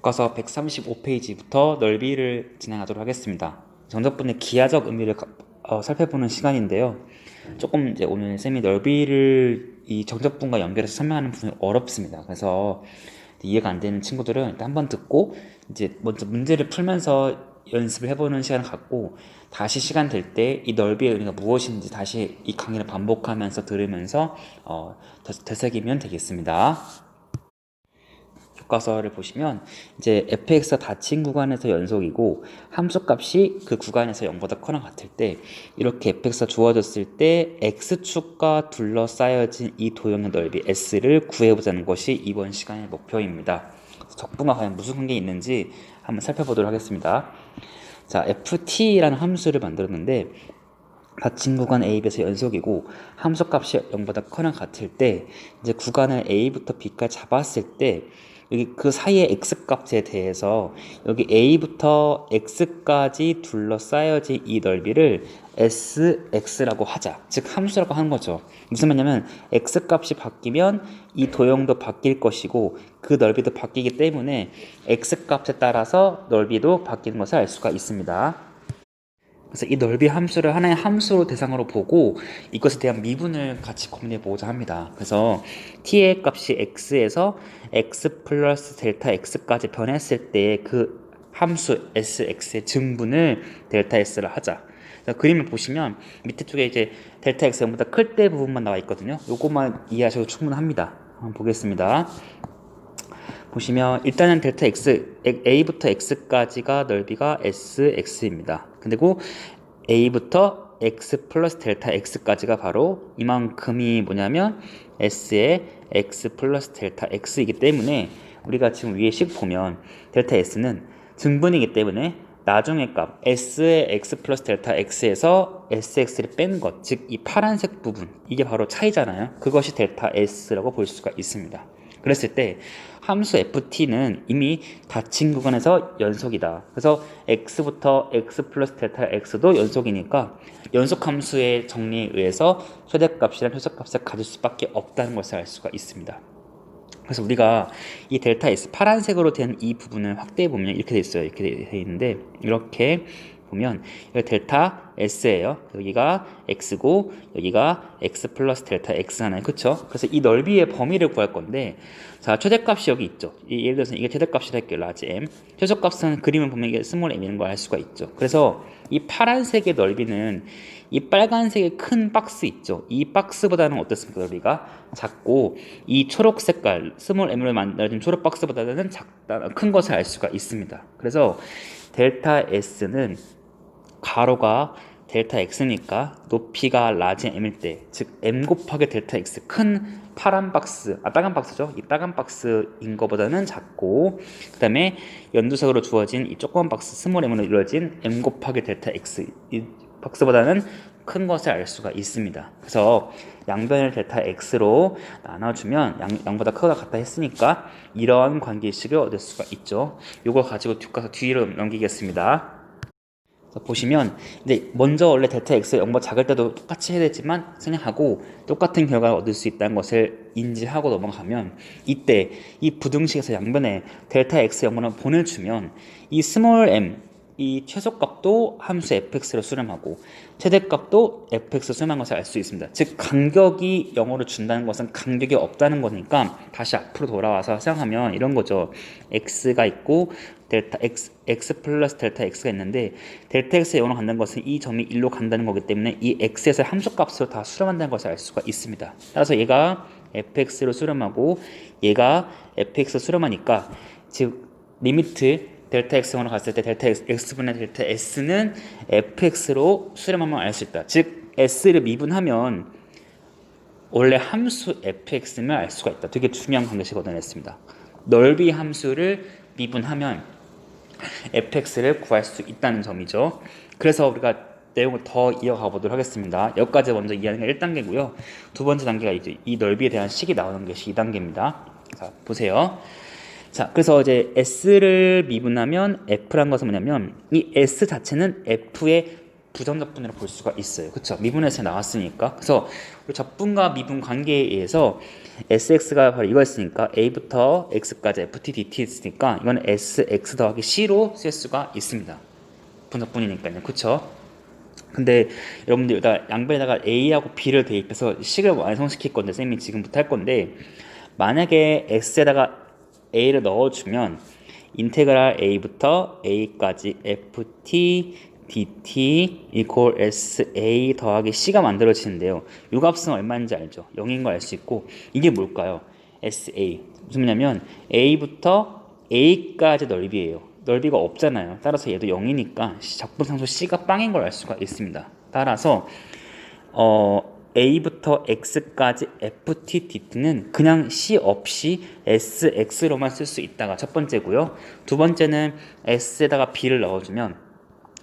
교과서 135페이지부터 넓이를 진행하도록 하겠습니다. 정적분의 기하적 의미를 살펴보는 시간인데요. 조금 이제 오늘 쌤이 넓이를 이 정적분과 연결해서 설명하는 부분이 어렵습니다. 그래서 이해가 안 되는 친구들은 일단 한번 듣고 이제 먼저 문제를 풀면서 연습을 해보는 시간을 갖고 다시 시간 될 때 이 넓이의 의미가 무엇인지 다시 이 강의를 반복하면서 들으면서 되새기면 되겠습니다. 교과서를 보시면 이제 fx가 닫힌 구간에서 연속이고 함수값이 그 구간에서 0보다 커나 같을 때 이렇게 fx가 주어졌을 때 x축과 둘러싸여진 이 도형의 넓이 s를 구해보자는 것이 이번 시간의 목표입니다. 적분과 과연 무슨 관계가 있는지 한번 살펴보도록 하겠습니다. 자, ft라는 함수를 만들었는데 닫힌 구간 A, B에서 연속이고 함수값이 0보다 커나 같을 때 이제 구간을 A부터 B까지 잡았을 때 여기 그 사이의 x값에 대해서 여기 A부터 X까지 둘러싸여진 이 넓이를 Sx라고 하자. 즉 함수라고 하는 거죠. 무슨 말이냐면 X값이 바뀌면 이 도형도 바뀔 것이고 그 넓이도 바뀌기 때문에 X값에 따라서 넓이도 바뀌는 것을 알 수가 있습니다. 그래서 이 넓이 함수를 하나의 함수로 대상으로 보고 이것에 대한 미분을 같이 고민해 보고자 합니다. 그래서 t의 값이 x에서 x 플러스 델타 x까지 변했을 때 그 함수 sx의 증분을 델타 s를 하자. 그림을 보시면 밑에 쪽에 이제 델타 x가 0보다 클 때 부분만 나와 있거든요. 요것만 이해하셔도 충분합니다. 한번 보겠습니다. 보시면 일단은 델타 x, a부터 x까지가 넓이가 sx입니다. 그리고 a부터 x 플러스 델타 x까지가 바로 이만큼이 뭐냐면 s의 x 플러스 델타 x이기 때문에 우리가 지금 위에 식 보면 델타 s는 증분이기 때문에 나중에 값 s의 x 플러스 델타 x에서 sx를 뺀 것, 즉 이 파란색 부분, 이게 바로 차이잖아요. 그것이 델타 s라고 볼 수가 있습니다. 그랬을 때 함수 ft는 이미 닫힌 구간에서 연속이다. 그래서 x부터 x 플러스 델타 x도 연속이니까 연속함수의 정리에 의해서 최대값이랑 최소값을 가질 수밖에 없다는 것을 알 수가 있습니다. 그래서 우리가 이 델타 S 파란색으로 된 이 부분을 확대해 보면 이렇게 돼 있어요. 이렇게 돼 있는데 이렇게 보면 여기 델타 S예요. 여기가 X고 여기가 X 플러스 델타 X 하나요. 그쵸? 그래서 이 넓이의 범위를 구할 건데 자, 최대값이 여기 있죠. 예를 들어서 이게 최대값이라 할게요. 라지 M. 최소값은 그림을 보면 이게 스몰 m이라는 걸 알 수가 있죠. 그래서 이 파란색의 넓이는 이 빨간색의 큰 박스 있죠. 이 박스보다는 어떻습니까? 넓이가 작고 이 초록 색깔 스몰 m으로 만들어진 초록 박스보다는 작다, 큰 것을 알 수가 있습니다. 그래서 델타 S는 가로가 델타 X니까 높이가 라지 M일 때, 즉 M 곱하기 델타 X 큰 파란 박스, 빨간 박스죠. 이 빨간 박스인 것보다는 작고 그 다음에 연두색으로 주어진 이 조그만 박스 스몰 M으로 이루어진 M 곱하기 델타 X 이 박스보다는 큰 것을 알 수가 있습니다. 그래서 양변을 델타 X로 나눠주면 양보다 크다 같다 했으니까 이런 관계식을 얻을 수가 있죠. 이걸 가지고 교과서 뒤로 넘기겠습니다. 보시면 이제 먼저 원래 델타 X가 0보다 작을 때도 똑같이 해야 되지만 생략하고 똑같은 결과를 얻을 수 있다는 것을 인지하고 넘어가면 이때 이 부등식에서 양변에 델타 X 0보다 보내주면 이 스몰 m 이 최소값도 함수 fx로 수렴하고 최대값도 fx로 수렴한 것을 알 수 있습니다. 즉 간격이 0으로 준다는 것은 간격이 없다는 거니까 다시 앞으로 돌아와서 생각하면 이런 거죠. x가 있고 델타 x 플러스 델타 x가 있는데 델타 x가 0으로 간다는 것은 이 점이 1로 간다는 거기 때문에 이 x에서 함수값으로 다 수렴한다는 것을 알 수가 있습니다. 따라서 얘가 fx로 수렴하고 얘가 fx로 수렴하니까 즉 리미트 델타 x으로 갔을 때 델타 x분의 델타 s는 fx로 수렴하면 알 수 있다. 즉 s를 미분하면 원래 함수 fx면 알 수가 있다. 되게 중요한 관계식 얻어냈습니다. 넓이 함수를 미분하면 fx를 구할 수 있다는 점이죠. 그래서 우리가 내용을 더 이어가 보도록 하겠습니다. 여기까지 먼저 이해하는 게 1단계고요. 두 번째 단계가 이제 이 넓이에 대한 식이 나오는 것이 2단계입니다. 자, 보세요. 자, 그래서 이제 S를 미분하면 F란 것은 뭐냐면 이 S 자체는 F의 부정적분으로 볼 수가 있어요. 그쵸? 미분에서 나왔으니까. 그래서 우리 적분과 미분 관계에 의해서 sx가 바로 이거였으니까 a부터 x까지 ft dt 했으니까 이건 sx 더하기 c로 쓸 수가 있습니다. 분적분이니까요. 그쵸? 근데 여러분들 여기다 양변에다가 a하고 b를 대입해서 식을 완성시킬 건데 쌤이 지금부터 할 건데 만약에 x에다가 a를 넣어주면 인테그랄 a부터 a까지 ft dt 이퀄 sa 더하기 c가 만들어지는데요. 이 값은 얼마인지 알죠? 0인 걸 알 수 있고 이게 뭘까요? sa 무슨 말이냐면 a부터 a까지 넓이에요. 넓이가 없잖아요. 따라서 얘도 0이니까 적분상수 c가 빵인 걸 알 수가 있습니다. 따라서 a부터 x까지 ft dt는 그냥 c 없이 sx로만 쓸 수 있다가 첫 번째고요. 두 번째는 s에다가 b를 넣어주면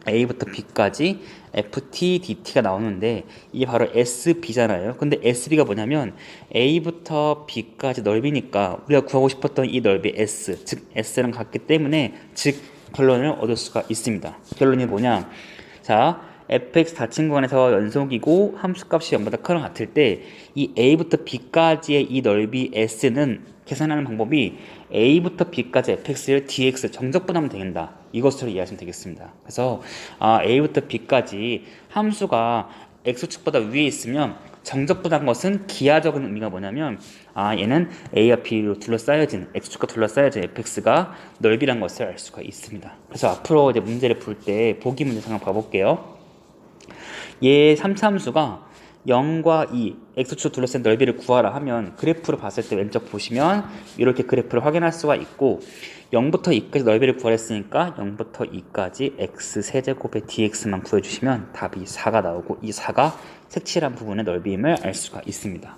a부터 b까지 ft dt가 나오는데 이게 바로 sb잖아요. 근데 sb가 뭐냐면 a부터 b까지 넓이니까 우리가 구하고 싶었던 이 넓이 s, 즉 s랑 같기 때문에 즉 결론을 얻을 수가 있습니다. 결론이 뭐냐? 자, fx 닫힌 구간에서 연속이고 함수값이 0보다 크거나 같을 때 이 a부터 b까지의 이 넓이 s는 계산하는 방법이 a부터 b까지 fx를 dx 정적분하면 되겠다. 이것으로 이해하시면 되겠습니다. 그래서 a부터 b까지 함수가 x축보다 위에 있으면 정적분한 것은 기하적인 의미가 뭐냐면 얘는 a와 b로 둘러싸여진 x축과 둘러싸여진 fx가 넓이란 것을 알 수가 있습니다. 그래서 앞으로 이제 문제를 풀 때 보기 문제 한번 봐볼게요. 얘 3차 함수가 0과 2, x축 둘러싼 넓이를 구하라 하면 그래프로 봤을 때 왼쪽 보시면 이렇게 그래프를 확인할 수가 있고 0부터 2까지 넓이를 구하랬으니까 0부터 2까지 x세제곱의 dx만 구해주시면 답이 4가 나오고 이 4가 색칠한 부분의 넓이임을 알 수가 있습니다.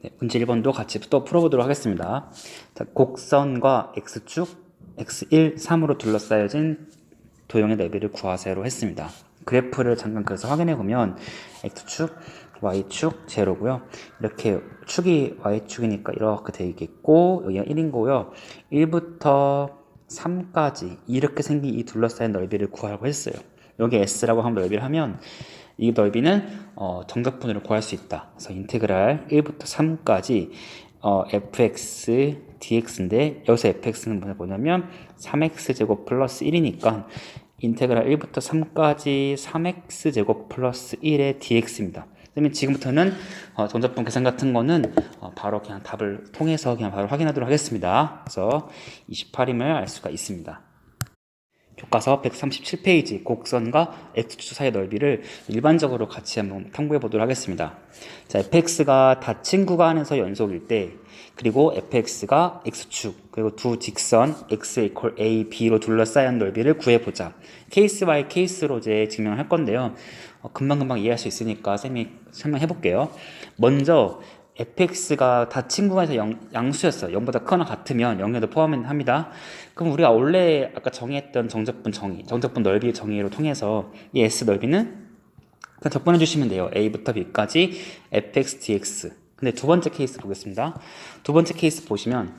네, 문제 1번도 같이 또 풀어보도록 하겠습니다. 자, 곡선과 x축, x1, 3으로 둘러싸여진 도형의 넓이를 구하세요로 했습니다. 그래프를 잠깐 그래서 확인해 보면 x축, y축, 제로고요. 이렇게 축이 y축이니까 이렇게 되어 있겠고 여기가 1인 거고요. 1부터 3까지 이렇게 생긴 이 둘러싸인 넓이를 구하라고 했어요. 여기 s라고 한 넓이를 하면 이 넓이는 정적분으로 구할 수 있다. 그래서 인테그랄 1부터 3까지 fx dx인데 여기서 fx는 뭐냐면 3x제곱 플러스 1이니까 인테그랄 1부터 3까지 3x제곱 플러스 1의 dx입니다. 그러면 지금부터는 정적분 계산 같은 거는 바로 그냥 답을 통해서 그냥 바로 확인하도록 하겠습니다. 그래서 28임을 알 수가 있습니다. 교과서 137페이지 곡선과 x축 사이의 넓이를 일반적으로 같이 한번 탐구해 보도록 하겠습니다. 자, fx가 닫힌 구간에서 연속일 때 그리고 fx가 x축 그리고 두 직선 x 이퀄 a, b로 둘러싸인 넓이를 구해보자. 케이스 바이 케이스로 이제 증명을 할 건데요. 금방금방 이해할 수 있으니까 쌤이 설명해 볼게요. 먼저 fx가 닫힌 구간에서 양수였어. 0보다 크거나 같으면 0에도 포함합니다. 그럼 우리가 원래 아까 정의했던 정적분 정의, 정적분 넓이 정의로 통해서 이 S 넓이는 그냥 적분해 주시면 돼요. A부터 B까지 fx dx. 근데 두 번째 케이스 보겠습니다. 두 번째 케이스 보시면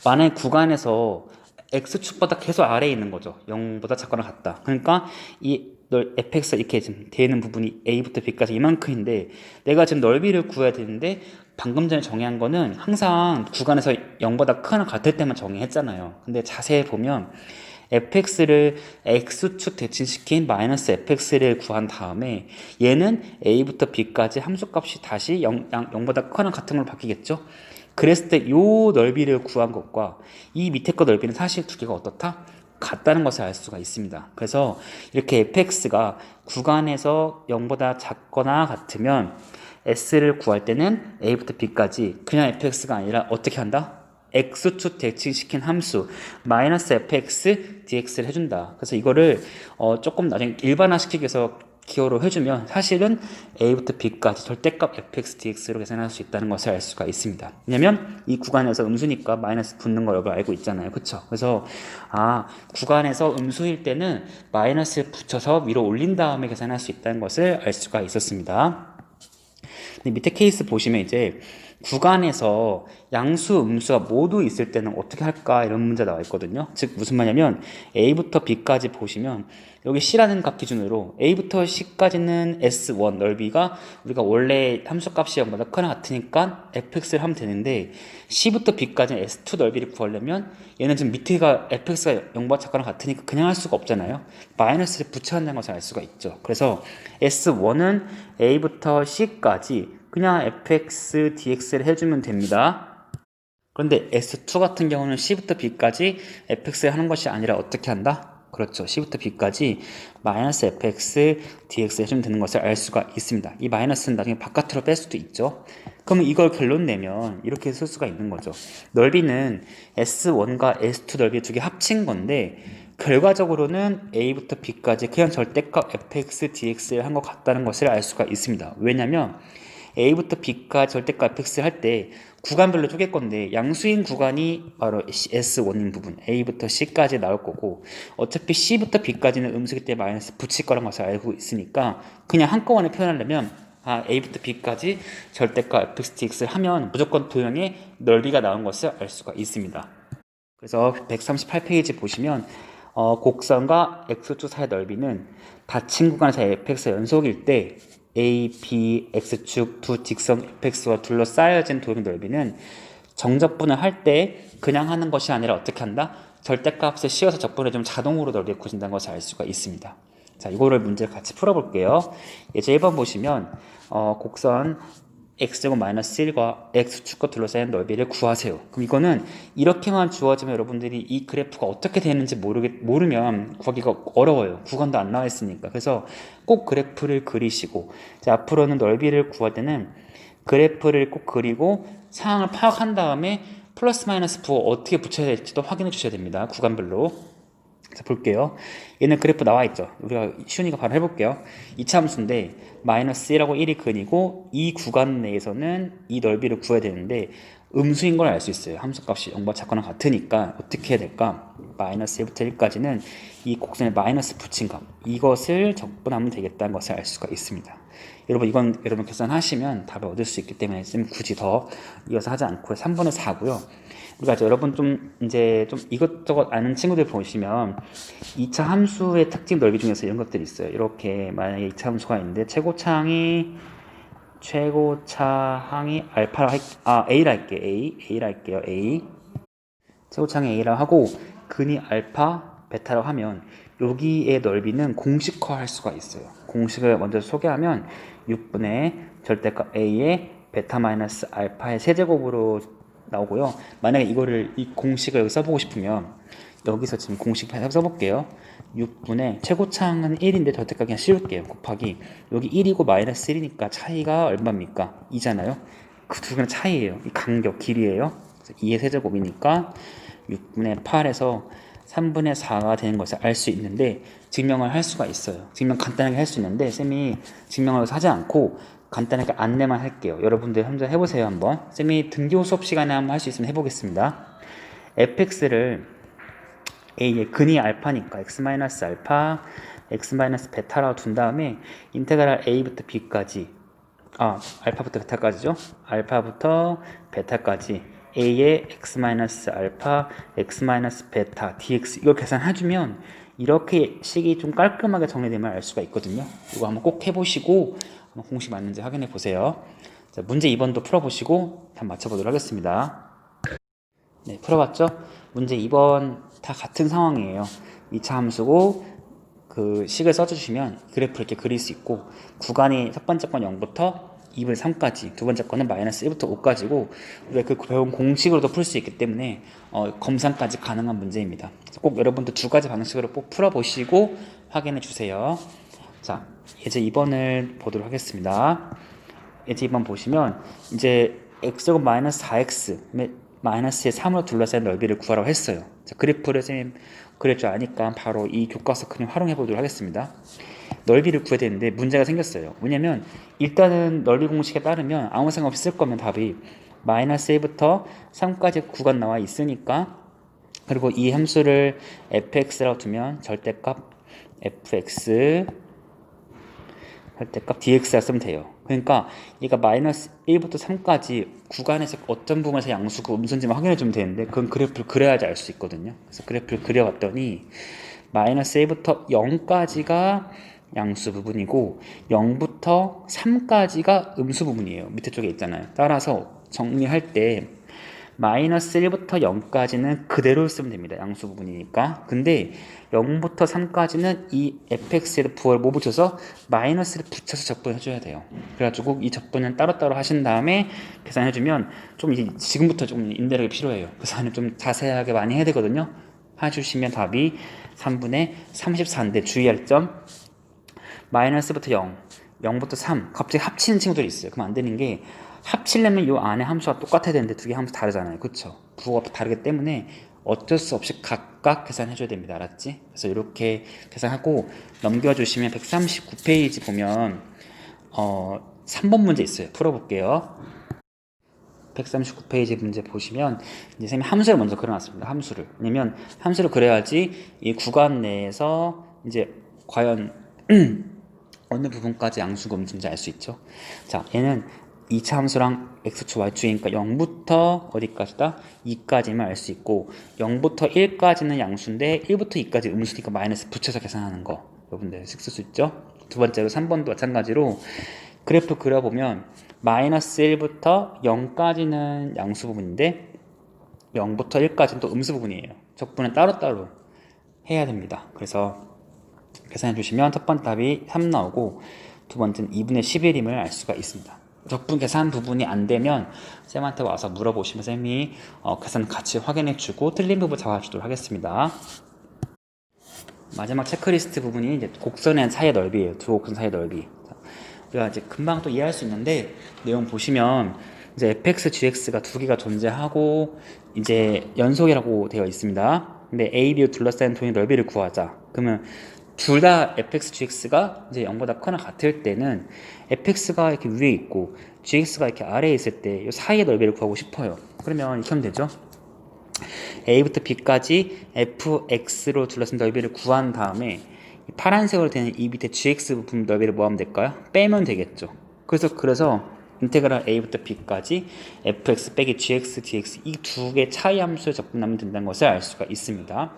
만약 구간에서 x축보다 계속 아래에 있는 거죠. 0보다 작거나 같다. 그러니까 이 fx가 이렇게 지금 되는 부분이 a부터 b까지 이만큼인데 내가 지금 넓이를 구해야 되는데 방금 전에 정의한 거는 항상 구간에서 0보다 크거나 같을 때만 정의했잖아요. 근데 자세히 보면 fx를 x축 대칭시킨 마이너스 fx를 구한 다음에 얘는 a부터 b까지 함수값이 다시 0보다 크거나 같은 걸로 바뀌겠죠. 그랬을 때 이 넓이를 구한 것과 이 밑에 거 넓이는 사실 두 개가 어떻다? 같다는 것을 알 수가 있습니다. 그래서 이렇게 fx가 구간에서 0보다 작거나 같으면 s를 구할 때는 a부터 b까지 그냥 fx가 아니라 어떻게 한다? x축 대칭시킨 함수 마이너스 fx dx를 해준다. 그래서 이거를 조금 나중에 일반화시키기 위해서 기호로 해주면 사실은 a부터 b까지 절대값 fx dx로 계산할 수 있다는 것을 알 수가 있습니다. 왜냐면 이 구간에서 음수니까 마이너스 붙는 걸 여러분 알고 있잖아요. 그쵸? 그래서 구간에서 음수일 때는 마이너스를 붙여서 위로 올린 다음에 계산할 수 있다는 것을 알 수가 있었습니다. 근데 밑에 케이스 보시면 이제 구간에서 양수, 음수가 모두 있을 때는 어떻게 할까? 이런 문제 나와 있거든요. 즉 무슨 말이냐면 A부터 B까지 보시면 여기 C라는 값 기준으로 A부터 C까지는 S1 넓이가 우리가 원래 함수값이 0보다 크거나 같으니까 fx를 하면 되는데 C부터 B까지는 S2 넓이를 구하려면 얘는 지금 밑에가 fx가 0보다 작거나 같으니까 그냥 할 수가 없잖아요. 마이너스를 붙여야 한다는 것을 알 수가 있죠. 그래서 S1은 A부터 C까지 그냥 fx dx를 해주면 됩니다. 그런데 S2 같은 경우는 C부터 B까지 fx를 하는 것이 아니라 어떻게 한다? 그렇죠. C부터 B까지 마이너스 fx dx 해주면 되는 것을 알 수가 있습니다. 이 마이너스는 나중에 바깥으로 뺄 수도 있죠. 그러면 이걸 결론 내면 이렇게 쓸 수가 있는 거죠. 넓이는 S1과 S2 넓이 두 개 합친 건데 결과적으로는 A부터 B까지 그냥 절대값 fx dx를 한 것 같다는 것을 알 수가 있습니다. 왜냐면 A부터 B까지 절대값 fx 할 때 구간별로 쪼갤 건데 양수인 구간이 바로 S1인 부분 A부터 C까지 나올 거고 어차피 C부터 B까지는 음수기 때문에 마이너스 붙일 거란 것을 알고 있으니까 그냥 한꺼번에 표현하려면 A부터 B까지 절대값 fx dx를 하면 무조건 도형의 넓이가 나온 것을 알 수가 있습니다. 그래서 138페이지 보시면 곡선과 x축 사이의 넓이는 닫힌 구간에서 fx가 연속일 때 A, B, X축 두 직선 fx와 둘러싸여진 도형 넓이는 정적분을 할 때 그냥 하는 것이 아니라 어떻게 한다? 절대값을 씌워서 적분해주면 자동으로 넓이가 구해진다는 것을 알 수가 있습니다. 자, 이거를 문제를 같이 풀어볼게요. 예제 1번 보시면 곡선 x제곱 마이너스 1과 x축과 둘러싸인 넓이를 구하세요. 그럼 이거는 이렇게만 주어지면 여러분들이 이 그래프가 어떻게 되는지 모르면 구하기가 어려워요. 구간도 안 나와 있으니까. 그래서 꼭 그래프를 그리시고 자, 앞으로는 넓이를 구할 때는 그래프를 꼭 그리고 상황을 파악한 다음에 플러스 마이너스 부호 어떻게 붙여야 될지도 확인해 주셔야 됩니다. 구간별로. 자, 볼게요. 얘는 그래프 나와 있죠. 우리가 쉬우니까 바로 해볼게요. 2차 함수인데 마이너스 1하고 1이 근이고 이 구간 내에서는 이 넓이를 구해야 되는데 음수인 걸 알 수 있어요. 함수값이 0과 작거나 같으니까 어떻게 해야 될까? 마이너스 1부터 1까지는 이 곡선에 마이너스 붙인 값 이것을 적분하면 되겠다는 것을 알 수가 있습니다. 여러분 이건 여러분 계산하시면 답을 얻을 수 있기 때문에 지금 굳이 더 이어서 하지 않고 3번은 4고요. 우리가 여러분 좀 이제 좀 이것저것 아는 친구들 보시면 2차 함수의 특징 넓이 중에서 이런 것들이 있어요. 이렇게 만약에 2차 함수가 있는데 최고차항이 알파라 A라 할게요. A라 할게요. A 최고차항이 A라 하고 근이 알파 베타라고 하면 여기의 넓이는 공식화할 수가 있어요. 공식을 먼저 소개하면 6분의 절대값 A의 베타 마이너스 알파의 세제곱으로 나오고요. 만약에 이 공식을 여기 써보고 싶으면 여기서 지금 공식 써볼게요. 6분의 최고차항은 1인데 절대값 그냥 씌울게요. 곱하기 여기 1이고 마이너스 1이니까 차이가 얼마입니까? 2잖아요. 그 두 개는 차이예요. 이 간격 길이에요. 2의 세제곱이니까 6분의 8에서 3분의 4가 되는 것을 알 수 있는데 증명을 할 수가 있어요. 증명 간단하게 할 수 있는데 쌤이 증명을 하지 않고 간단하게 안내만 할게요. 여러분들 한번 해보세요. 한번 쌤이 등교 수업 시간에 한번 할 수 있으면 해보겠습니다. fx를 a의 근이 알파니까 x-알파 x-베타라고 둔 다음에 인테그랄 a부터 b까지 알파부터 베타까지죠. 알파부터 베타까지 a의 x-알파 x-베타 dx 이걸 계산해주면 이렇게 식이 좀 깔끔하게 정리되면 알 수가 있거든요. 이거 한번 꼭 해보시고 한번 공식 맞는지 확인해 보세요. 자, 문제 2번도 풀어보시고 답 맞춰보도록 하겠습니다. 네, 풀어봤죠? 문제 2번 다 같은 상황이에요. 2차 함수고 그 식을 써주시면 그래프를 이렇게 그릴 수 있고 구간이 첫 번째 건 0부터 2분의 3까지 두 번째 거는 마이너스 1부터 5까지고 우리가 그 배운 공식으로도 풀 수 있기 때문에 검산까지 가능한 문제입니다. 꼭 여러분도 두 가지 방식으로 꼭 풀어보시고 확인해 주세요. 자, 예제 2번을 보도록 하겠습니다. 예제 2번 보시면 이제 x제곱 마이너스 4x 마이너스의 3으로 둘러싼 넓이를 구하라고 했어요. 자, 그래프를 선생님 그릴 줄 아니까 바로 이 교과서 그림 활용해 보도록 하겠습니다. 넓이를 구해야 되는데 문제가 생겼어요. 왜냐면 일단은 넓이 공식에 따르면 아무 생각 없이 쓸 거면 답이 마이너스 1부터 3까지 구간 나와 있으니까 그리고 이 함수를 fx라고 두면 절대값 fx 절대값 dx라 쓰면 돼요. 그러니까 얘가 마이너스 1부터 3까지 구간에서 어떤 부분에서 양수고 음수인지만 확인해 주면 되는데 그건 그래프를 그려야지 알 수 있거든요. 그래서 그래프를 그려봤더니 마이너스 1부터 0까지가 양수 부분이고 0부터 3까지가 음수 부분이에요. 밑에 쪽에 있잖아요. 따라서 정리할 때 마이너스 1부터 0까지는 그대로 쓰면 됩니다. 양수 부분이니까. 근데 0부터 3까지는 이 fx에다 부호를 뭐 붙여서 마이너스를 붙여서 적분해줘야 돼요. 그래가지고 이 적분은 따로따로 하신 다음에 계산해주면 좀 이제 지금부터 좀 인내력이 필요해요. 계산을 좀 자세하게 많이 해야 되거든요. 해주시면 답이 3분의 34인데 주의할 점 마이너스부터 0, 0부터 3 갑자기 합치는 친구들이 있어요. 그럼 안 되는 게 합치려면 이 안에 함수가 똑같아야 되는데 두 개 함수 다르잖아요. 그쵸? 부호가 다르기 때문에 어쩔 수 없이 각각 계산해줘야 됩니다. 알았지? 그래서 이렇게 계산하고 넘겨주시면 139페이지 보면 3번 문제 있어요. 풀어볼게요. 139페이지 문제 보시면 이제 선생님이 함수를 먼저 그려놨습니다. 함수를. 왜냐면 함수를 그려야지 이 구간 내에서 이제 과연 어느 부분까지 양수가 음수인지 알 수 있죠. 자, 얘는 2차 함수랑 x축 y축이니까 0부터 어디까지다? 2까지만 알 수 있고 0부터 1까지는 양수인데 1부터 2까지 음수니까 마이너스 붙여서 계산하는 거 여러분들 쓸 수 있죠. 두 번째로 3번도 마찬가지로 그래프 그려보면 마이너스 1부터 0까지는 양수 부분인데 0부터 1까지는 또 음수 부분이에요. 적분은 따로따로 해야 됩니다. 그래서 계산해 주시면 첫 번째 답이 3 나오고 두 번째는 2분의 11임을 알 수가 있습니다. 적분 계산 부분이 안 되면 쌤한테 와서 물어보시면 쌤이 계산 같이 확인해 주고 틀린 부분 잡아주도록 하겠습니다. 마지막 체크리스트 부분이 이제 곡선의 사이의 넓이에요. 두 곡선 사이의 넓이. 우리가 이제 금방 또 이해할 수 있는데 내용 보시면 이제 fx, gx가 두 개가 존재하고 이제 연속이라고 되어 있습니다. 근데 a, b로 둘러싸인 도형의 넓이를 구하자. 그러면 둘 다 fx, gx가 이제 0보다 크거나 같을 때는 fx가 이렇게 위에 있고 gx가 이렇게 아래에 있을 때 이 사이의 넓이를 구하고 싶어요. 그러면 이렇게 하면 되죠. a부터 b까지 fx로 둘러싼 넓이를 구한 다음에 파란색으로 되는 이 밑에 gx 부분 넓이를 뭐 하면 될까요? 빼면 되겠죠. 그래서 인테그랄 a부터 b까지 fx 빼기 gx, dx 이 두 개 차이 함수에 적분하면 된다는 것을 알 수가 있습니다.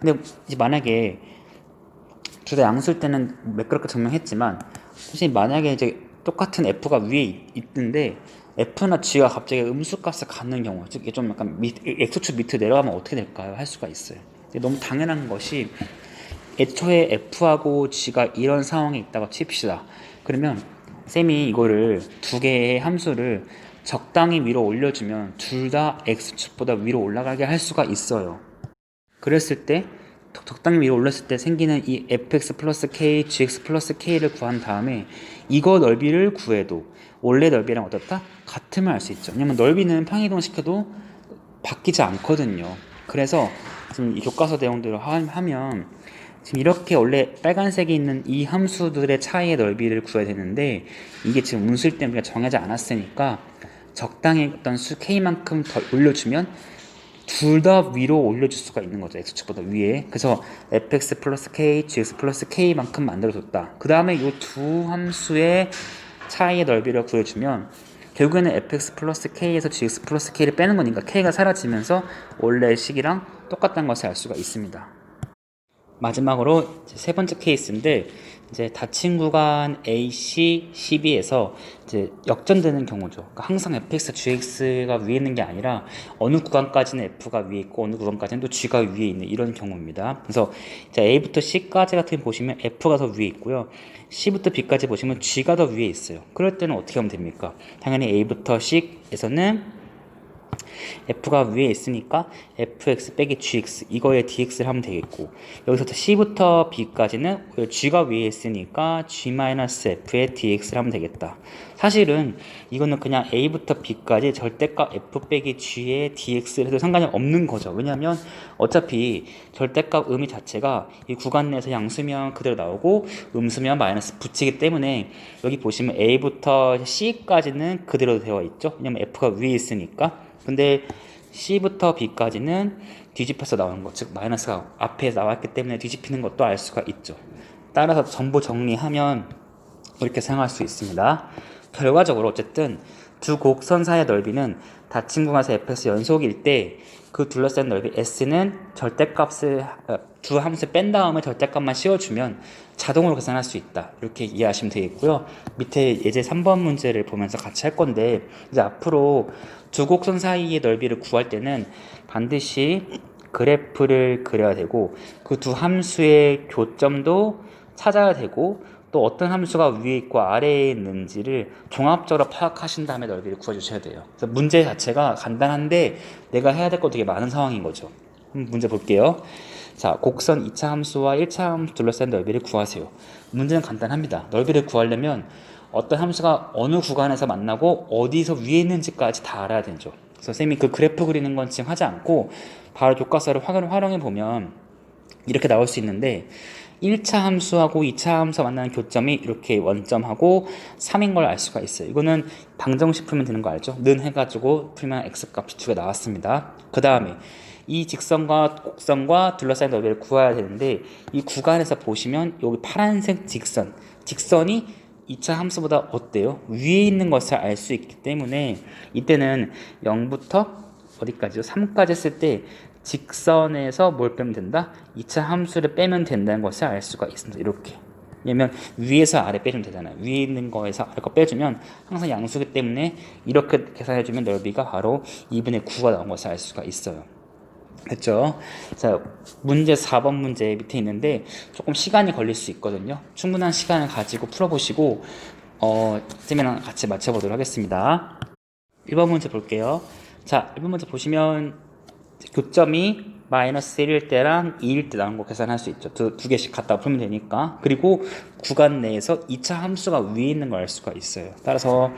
근데 이제 만약에 둘 다 양수일 때는 매끄럽게 증명했지만 사실 만약에 이제 똑같은 f가 위에 있는데 f나 g가 갑자기 음수값을 갖는 경우 즉 좀 약간 x축 밑으로 내려가면 어떻게 될까요? 할 수가 있어요. 너무 당연한 것이 애초에 f하고 g가 이런 상황에 있다고 칩시다. 그러면 쌤이 이거를 두 개의 함수를 적당히 위로 올려주면 둘 다 x축보다 위로 올라가게 할 수가 있어요. 그랬을 때 적당히 위로 올렸을 때 생기는 이 fx 플러스 k, gx 플러스 k를 구한 다음에 이거 넓이를 구해도 원래 넓이랑 어떻다? 같음을 알 수 있죠. 왜냐면 넓이는 평이동 시켜도 바뀌지 않거든요. 그래서 지금 이 교과서 내용대로 하면 지금 이렇게 원래 빨간색이 있는 이 함수들의 차이의 넓이를 구해야 되는데 이게 지금 음수일 때문에 우리가 정하지 않았으니까 적당히 어떤 수 k만큼 더 올려주면 둘 다 위로 올려줄 수가 있는 거죠. x축보다 위에. 그래서 fx 플러스 k, gx 플러스 k만큼 만들어줬다. 그 다음에 이 두 함수의 차이의 넓이를 구해주면 결국에는 fx 플러스 k에서 gx 플러스 k를 빼는 거니까 k가 사라지면서 원래 식이랑 똑같다는 것을 알 수가 있습니다. 마지막으로 세 번째 케이스인데 이제 닫힌 구간 AC, CB에서 이제 역전되는 경우죠. 그러니까 항상 fx, gx가 위에 있는 게 아니라 어느 구간까지는 f가 위에 있고 어느 구간까지는 또 g가 위에 있는 이런 경우입니다. 그래서 이제 A부터 C까지 같은 거 보시면 f가 더 위에 있고요. C부터 B까지 보시면 g가 더 위에 있어요. 그럴 때는 어떻게 하면 됩니까? 당연히 A부터 C에서는 f가 위에 있으니까 fx 빼기 gx 이거에 dx를 하면 되겠고 여기서 c부터 b까지는 g가 위에 있으니까 g-f에 dx를 하면 되겠다. 사실은 이거는 그냥 a부터 b까지 절대값 f 빼기 g의 dx를 해도 상관이 없는 거죠. 왜냐하면 어차피 절대값 의미 자체가 이 구간 내에서 양수면 그대로 나오고 음수면 마이너스 붙이기 때문에 여기 보시면 a부터 c까지는 그대로 되어 있죠. 왜냐면 f가 위에 있으니까. 근데 C부터 B까지는 뒤집혀서 나오는 것, 즉 마이너스가 앞에 나왔기 때문에 뒤집히는 것도 알 수가 있죠. 따라서 전부 정리하면 이렇게 사용할 수 있습니다. 결과적으로 어쨌든 두 곡선 사이의 넓이는 닫힌 구간에서 fx 연속일 때 그 둘러싼 넓이 s는 절대값을 두 함수 뺀 다음에 절대값만 씌워주면 자동으로 계산할 수 있다. 이렇게 이해하시면 되겠고요. 밑에 예제 3번 문제를 보면서 같이 할 건데 이제 앞으로 두 곡선 사이의 넓이를 구할 때는 반드시 그래프를 그려야 되고 그 두 함수의 교점도 찾아야 되고 또 어떤 함수가 위에 있고 아래에 있는지를 종합적으로 파악하신 다음에 넓이를 구해주셔야 돼요. 그래서 문제 자체가 간단한데 내가 해야 될 거 되게 많은 상황인 거죠. 문제 볼게요. 자, 곡선 2차 함수와 1차 함수 둘러싼 넓이를 구하세요. 문제는 간단합니다. 넓이를 구하려면 어떤 함수가 어느 구간에서 만나고 어디서 위에 있는지까지 다 알아야 되죠. 그래서 쌤이 그 그래프 그리는 건 지금 하지 않고 바로 교과서를 활용해 보면 이렇게 나올 수 있는데 1차 함수하고 2차 함수 만나는 교점이 이렇게 원점하고 3인 걸 알 수가 있어요. 이거는 방정식 풀면 되는 거 알죠? 는 해가지고 풀면 x값이 2개 나왔습니다. 그 다음에 이 직선과 곡선과 둘러싸인 넓이를 구해야 되는데 이 구간에서 보시면 여기 파란색 직선이 2차 함수보다 어때요? 위에 있는 것을 알 수 있기 때문에 이때는 0부터 어디까지요? 3까지 했을 때 직선에서 뭘 빼면 된다? 2차 함수를 빼면 된다는 것을 알 수가 있습니다. 이렇게. 왜냐면 위에서 아래 빼주면 되잖아요. 위에 있는 거에서 아래 거 빼주면 항상 양수기 때문에 이렇게 계산해주면 넓이가 바로 2분의 9가 나온 것을 알 수가 있어요. 됐죠? 자, 문제 4번 문제 밑에 있는데 조금 시간이 걸릴 수 있거든요. 충분한 시간을 가지고 풀어보시고 쌤이랑 같이 맞춰보도록 하겠습니다. 1번 문제 볼게요. 자, 1번 문제 보시면 교점이 마이너스 1일 때랑 2일 때 나온 거 계산할 수 있죠. 두 개씩 갖다 풀면 되니까. 그리고 구간 내에서 2차 함수가 위에 있는 걸 알 수가 있어요. 따라서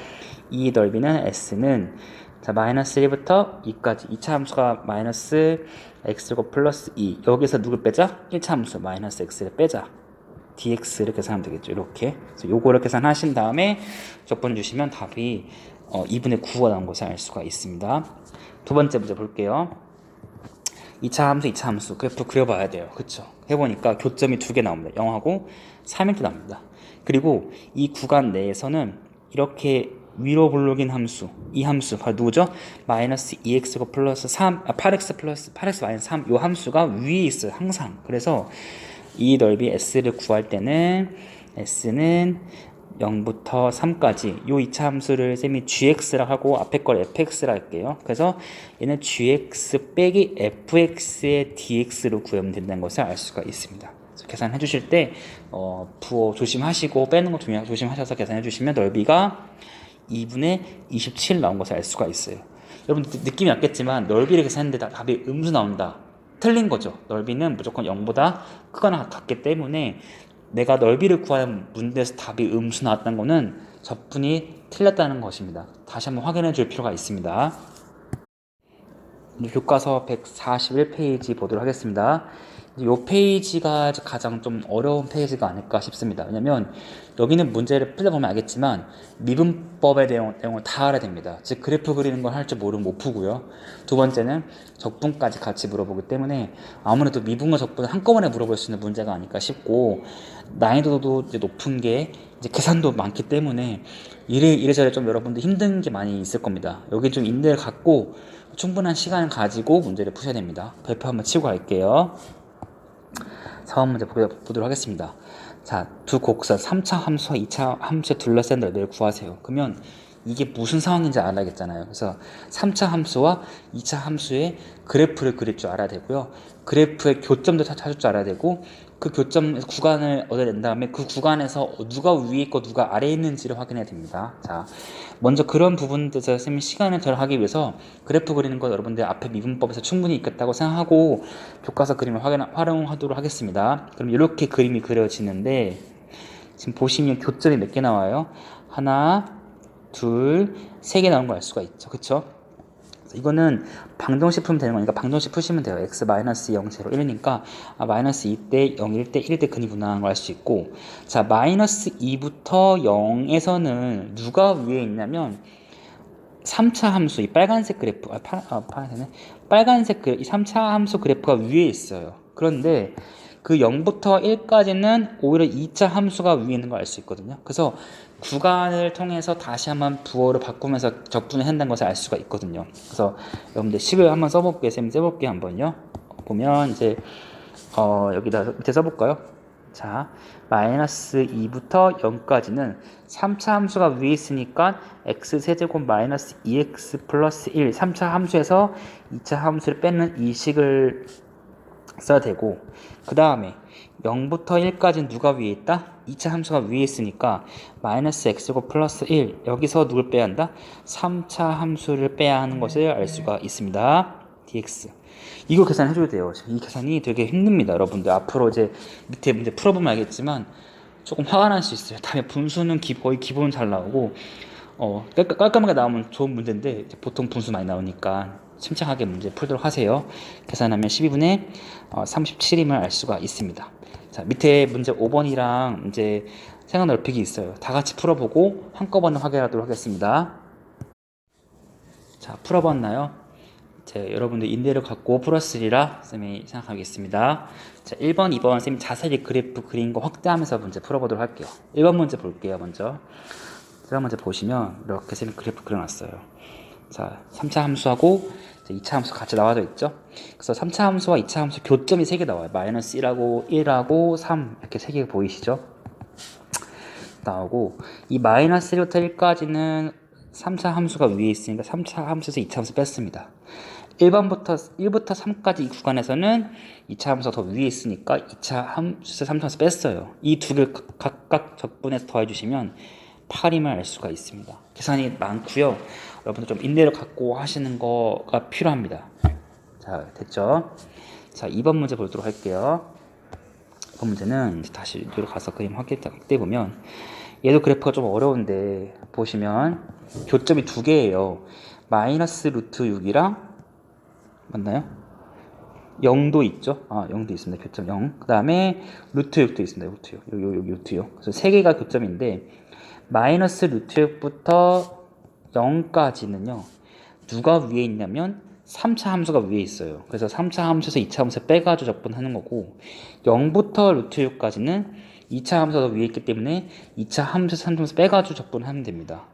이 넓이는 s는 자, 마이너스 1부터 2까지 2차 함수가 마이너스 x고 플러스 2 여기서 누굴 빼자? 1차 함수 마이너스 x를 빼자. dx를 계산하면 되겠죠. 이렇게. 그래서 요거를 계산하신 다음에 적분 주시면 답이 2분의 9가 나온 것을 알 수가 있습니다. 두 번째 문제 볼게요. 2차 함수 그래프 그려봐야 돼요. 그쵸? 해보니까 교점이 2개 나옵니다. 0하고 3일 때 나옵니다. 그리고 이 구간 내에서는 이렇게 위로 블록인 함수, 이 함수 바로 누구죠? 마이너스 2x고 플러스 8x 플러스 8x 마이너스 3 이 함수가 위에 있어요. 항상. 그래서 이 넓이 s를 구할 때는 s는 0부터 3까지 요 2차 함수를 쌤이 gx라 하고 앞에 걸 fx라 할게요. 그래서 얘는 gx 빼기 fx의 dx로 구하면 된다는 것을 알 수가 있습니다. 그래서 계산해 주실 때 부호 조심하시고 빼는 거 조심하셔서 계산해 주시면 넓이가 2분의 27 나온 것을 알 수가 있어요. 여러분 느낌이 왔겠지만 넓이를 계산했는데 답이 음수 나온다. 틀린 거죠. 넓이는 무조건 0보다 크거나 같기 때문에 내가 넓이를 구하는 문제에서 답이 음수 나왔다는 것은 접근이 틀렸다는 것입니다. 다시 한번 확인해 줄 필요가 있습니다. 교과서 141페이지 보도록 하겠습니다. 이 페이지가 가장 좀 어려운 페이지가 아닐까 싶습니다. 왜냐면 여기는 문제를 풀어보면 알겠지만 미분법의 내용을 다 알아야 됩니다. 즉 그래프 그리는 걸 할 줄 모르면 못 푸고요. 두 번째는 적분까지 같이 물어보기 때문에 아무래도 미분과 적분을 한꺼번에 물어볼 수 있는 문제가 아닐까 싶고 난이도도 이제 높은 게 이제 계산도 많기 때문에 이래저래 좀 여러분들 힘든 게 많이 있을 겁니다. 여기 좀 인내를 갖고 충분한 시간을 가지고 문제를 푸셔야 됩니다. 별표 한번 치고 갈게요. 4번 문제 보도록 하겠습니다. 자, 두 곡선 3차 함수와 2차 함수의 둘러싼 넓이를 구하세요. 그러면 이게 무슨 상황인지 알아야겠잖아요. 그래서 3차 함수와 2차 함수의 그래프를 그릴 줄 알아야 되고요. 그래프의 교점도 찾을 줄 알아야 되고 그 교점에서 구간을 얻어낸 다음에 그 구간에서 누가 위에 있고 누가 아래에 있는지를 확인해야 됩니다. 자, 먼저 그런 부분들에서 선생님이 시간을 절하기 위해서 그래프 그리는 거 여러분들 앞에 미분법에서 충분히 있겠다고 생각하고 교과서 그림을 활용하도록 하겠습니다. 그럼 이렇게 그림이 그려지는데 지금 보시면 교점이 몇 개 나와요? 하나, 둘, 세 개 나온 거 알 수가 있죠. 그쵸? 이거는 방정식 풀면 되는 거니까 방정식 푸시면 돼요. x 마이너스 0, 0, 1이니까 마이너스 2때 0일 때 1일 때 근이분화하는 걸 알 수 있고 자 마이너스 2부터 0에서는 누가 위에 있냐면 3차 함수 이 빨간색 그래프 파란색네 빨간색 이 3차 함수 그래프가 위에 있어요. 그런데 그 0부터 1까지는 오히려 2차 함수가 위에 있는 걸 알 수 있거든요. 그래서 구간을 통해서 다시 한번 부호를 바꾸면서 적분을 한다는 것을 알 수가 있거든요. 그래서 여러분들 식을 한번 써볼게요. 쌤 써볼게요. 한번요. 보면 이제 여기다 밑에 써볼까요? 자, 마이너스 2부터 0까지는 3차 함수가 위에 있으니까 x세제곱 마이너스 2x 플러스 1 3차 함수에서 2차 함수를 빼는 이 식을 써야 되고, 그 다음에 0부터 1까지는 누가 위에 있다? 2차 함수가 위에 있으니까 마이너스 x제곱 플러스 1 여기서 누굴 빼야 한다? 3차 함수를 빼야 하는 것을 알 수가 있습니다. dx 이거 계산해줘야 돼요. 이 계산이 되게 힘듭니다. 여러분들 앞으로 이제 밑에 문제 풀어보면 알겠지만 조금 화가 날 수 있어요. 다음에 분수는 거의 기본 잘 나오고 깔끔하게 나오면 좋은 문제인데 보통 분수 많이 나오니까 침착하게 문제 풀도록 하세요. 계산하면 12분의 37임을 알 수가 있습니다. 자, 밑에 문제 5번이랑 이제 생각 넓히기 있어요. 다 같이 풀어보고 한꺼번에 확인하도록 하겠습니다. 자, 풀어봤나요? 여러분들 인대를 갖고 풀었으리라 쌤이 생각하겠습니다. 자, 1번, 2번 쌤이 자세히 그래프 그린 거 확대하면서 문제 풀어보도록 할게요. 1번 문제 볼게요. 먼저 1번 문제 보시면 이렇게 쌤이 그래프 그려놨어요. 자, 3차 함수하고 2차 함수 같이 나와져 있죠. 그래서 3차 함수와 2차 함수 교점이 3개 나와요. 마이너스 1하고 1하고 3 이렇게 3개 보이시죠? 나오고 이 마이너스 1부터 1까지는 3차 함수가 위에 있으니까 3차 함수에서 2차 함수 뺐습니다. 1부터 3까지 이 구간에서는 2차 함수가 더 위에 있으니까 2차 함수에서 3차 함수 뺐어요. 이 두 개를 각각 적분해서 더해주시면 8임을 알 수가 있습니다. 계산이 많고요. 여러분들 좀 인내를 갖고 하시는 거가 필요합니다. 자, 됐죠? 자, 2번 문제 보도록 할게요. 2번 문제는 다시 뒤로 가서 그림 확대 보면 얘도 그래프가 좀 어려운데 보시면 교점이 두 개예요. 마이너스 루트 6이랑 맞나요? 0도 있죠? 0도 있습니다. 교점 0. 그 다음에 루트 6도 있습니다. 루트 6. 여기 루트 6. 그래서 세 개가 교점인데 마이너스 루트 6부터 0까지는요. 누가 위에 있냐면 3차 함수가 위에 있어요. 그래서 3차 함수에서 2차 함수 빼가지고 적분하는 거고 0부터 루트 6까지는 2차 함수가 위에 있기 때문에 2차 함수에서 3차 함수 빼가지고 적분하면 됩니다.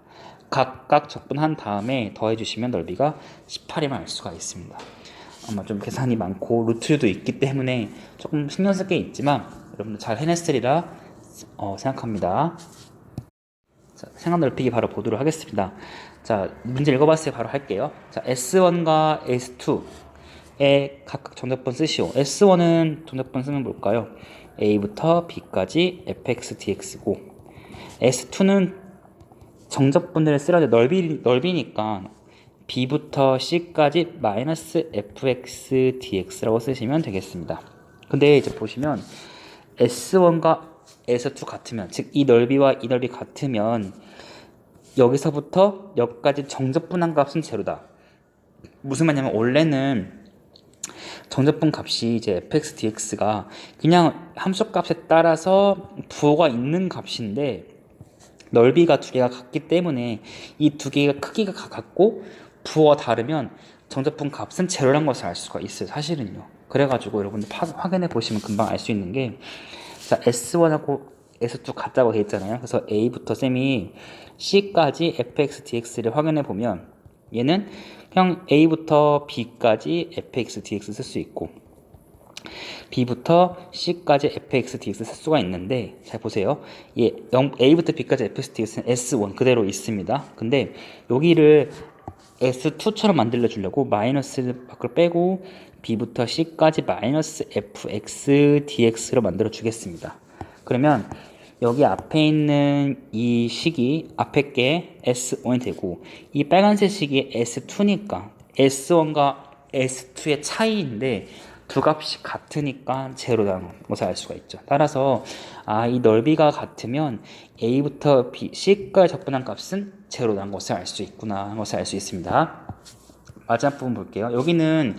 각각 적분한 다음에 더해주시면 넓이가 18임을 알 수가 있습니다. 아마 좀 계산이 많고 루트도 있기 때문에 조금 신경 쓸 게 있지만 여러분들 잘 해냈으리라 생각합니다. 자, 생각 넓히기 바로 보도록 하겠습니다. 자, 문제 읽어봤을 때 바로 할게요. 자, S1과 S2의 각각 정답번 쓰시오. S1은 정답번 쓰면 뭘까요? A부터 B까지 fx dx고 S2는 정적분들을 쓰라는데 넓이니까 B부터 C까지 마이너스 fx dx라고 쓰시면 되겠습니다. 근데 이제 보시면 S1과 S2 같으면, 즉 이 넓이와 이 넓이 같으면 여기서부터 여기까지 정적분한 값은 제로다. 무슨 말이냐면 원래는 정적분 값이 이제 fx dx가 그냥 함수 값에 따라서 부호가 있는 값인데 넓이가 두 개가 같기 때문에 이 두 개가 크기가 같고 부호가 다르면 정적분 값은 제로란 것을 알 수가 있어요. 사실은요. 그래가지고 여러분들 확인해 보시면 금방 알 수 있는 게 자, S1하고 S2 같다고 되어 있잖아요. 그래서 A부터 쌤이 C까지 fx dx를 확인해 보면 얘는 그냥 A부터 B까지 fx dx 쓸 수 있고 B부터 C까지 fx dx 쓸 수가 있는데 잘 보세요. A부터 B까지 fx dx는 S1 그대로 있습니다. 근데 여기를 S2처럼 만들어 주려고 마이너스 밖으로 빼고 B부터 C까지 마이너스 fx dx로 만들어 주겠습니다. 그러면 여기 앞에 있는 이 식이 앞에 게 S1이 되고 이 빨간색 식이 S2니까 S1과 S2의 차이인데 두 값이 같으니까 제로라는 것을 알 수가 있죠. 따라서 이 넓이가 같으면 A부터 B, C까지 적분한 값은 제로라는 것을 알 수 있구나 하는 것을 알 수 있습니다. 마지막 부분 볼게요. 여기는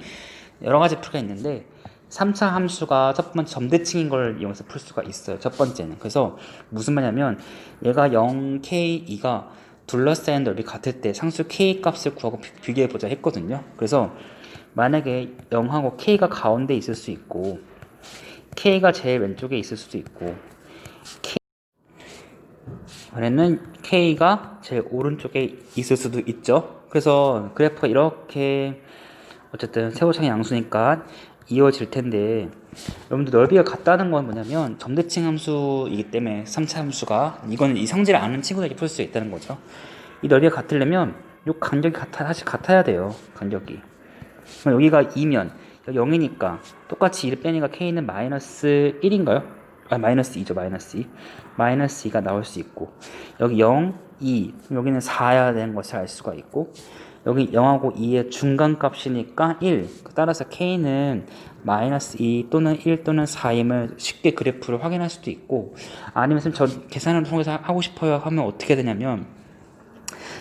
여러 가지 풀이가 있는데 3차 함수가 첫 번째 점대칭인 걸 이용해서 풀 수가 있어요. 첫 번째는. 그래서 무슨 말이냐면 얘가 0K2가 둘러싸인 넓이 같을 때 상수 K 값을 구하고 비교해보자 했거든요. 그래서 만약에 0하고 K가 가운데 있을 수 있고 k가 제일 왼쪽에 있을 수도 있고 이번에는 k가 제일 오른쪽에 있을 수도 있죠. 그래서 그래프가 이렇게 어쨌든 세로차의 양수니까 이어질 텐데, 여러분들 넓이가 같다는 건 뭐냐면 점대칭 함수이기 때문에 3차 함수가, 이건 이 성질을 아는 친구들이 풀 수 있다는 거죠. 이 넓이가 같으려면 이 간격이 사실 같아야 돼요. 간격이. 그럼 여기가 2면 여기 0이니까 똑같이 2를 빼니까 k는 마이너스 1인가요? 아, 마이너스 2죠. 마이너스 2. 마이너스 2가 나올 수 있고, 여기 0, 2, 여기는 4야 되는 것을 알 수가 있고, 여기 0하고 2의 중간값이니까 1. 따라서 k는 마이너스 2 또는 1 또는 4임을 쉽게 그래프를 확인할 수도 있고, 아니면 저 계산을 통해서 하고 싶어요 하면 어떻게 되냐면,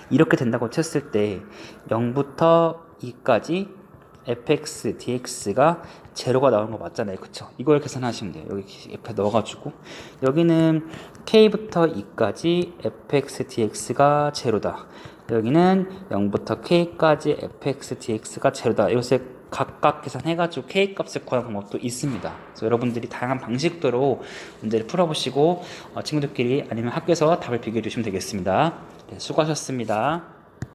이렇게 된다고 쳤을 때 0부터 2까지 fx, dx가 제로가 나오는 거 맞잖아요. 그쵸? 이걸 계산하시면 돼요. 여기 옆에 넣어가지고, 여기는 k부터 2까지 fx, dx가 제로다. 여기는 0부터 k까지 fx, dx가 제로다. 이것을 각각 계산해가지고 k 값을 구하는 방법도 있습니다. 그래서 여러분들이 다양한 방식대로 문제를 풀어보시고 친구들끼리 아니면 학교에서 답을 비교해 주시면 되겠습니다. 네, 수고하셨습니다.